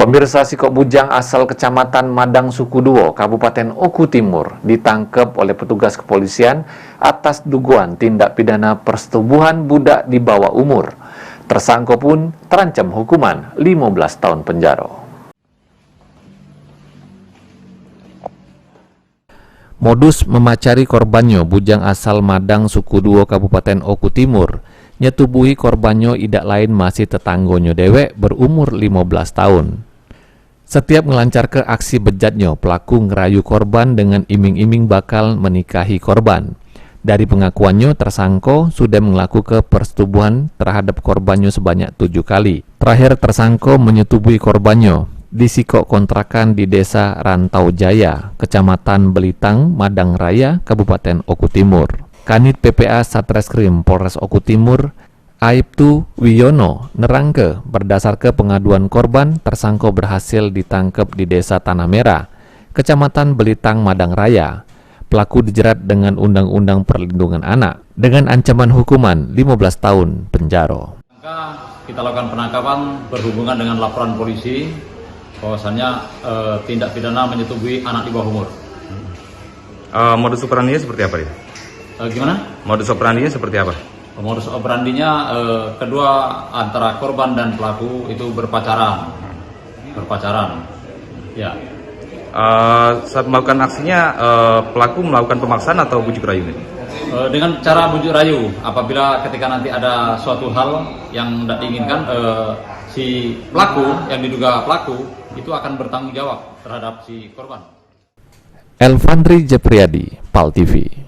Pemirsa, Sikok Bujang asal Kecamatan Madang Suku Duo, Kabupaten Oku Timur, ditangkap oleh petugas kepolisian atas dugaan tindak pidana persetubuhan budak di bawah umur. Tersangka pun terancam hukuman 15 tahun penjara. Modus memacari korbannya, bujang asal Madang Suku Duo, Kabupaten Oku Timur, nyetubuhi korbannya idak lain masih tetanggonyo dewek berumur 15 tahun. Setiap ngelancar ke aksi bejatnya, pelaku ngerayu korban dengan iming-iming bakal menikahi korban. Dari pengakuannya, tersangka sudah melakukan persetubuhan terhadap korbannya sebanyak 7 kali. Terakhir, tersangka menyetubuhi korbannya di sikok kontrakan di Desa Rantau Jaya, Kecamatan Belitang, Madang Raya, Kabupaten Oku Timur. Kanit PPA Satreskrim Polres Oku Timur, Aibtu Wiono, nerangke berdasarkan pengaduan korban, tersangka berhasil ditangkap di Desa Tanah Merah, Kecamatan Belitang, Madang Raya. Pelaku dijerat dengan Undang-Undang Perlindungan Anak dengan ancaman hukuman 15 tahun penjara. Kita lakukan penangkapan berhubungan dengan laporan polisi bahwasannya tindak pidana menyetubuhi anak di bawah umur. Modus operandinya seperti apa dia? Gimana? Modus operandinya seperti apa? Modus operandinya kedua antara korban dan pelaku itu berpacaran. Ya. Saat melakukan aksinya, pelaku melakukan pemaksaan atau bujuk rayu? Dengan cara bujuk rayu, apabila ketika nanti ada suatu hal yang tidak diinginkan, si pelaku yang diduga pelaku itu akan bertanggung jawab terhadap si korban. Elfandri Jepriadi, PAL TV.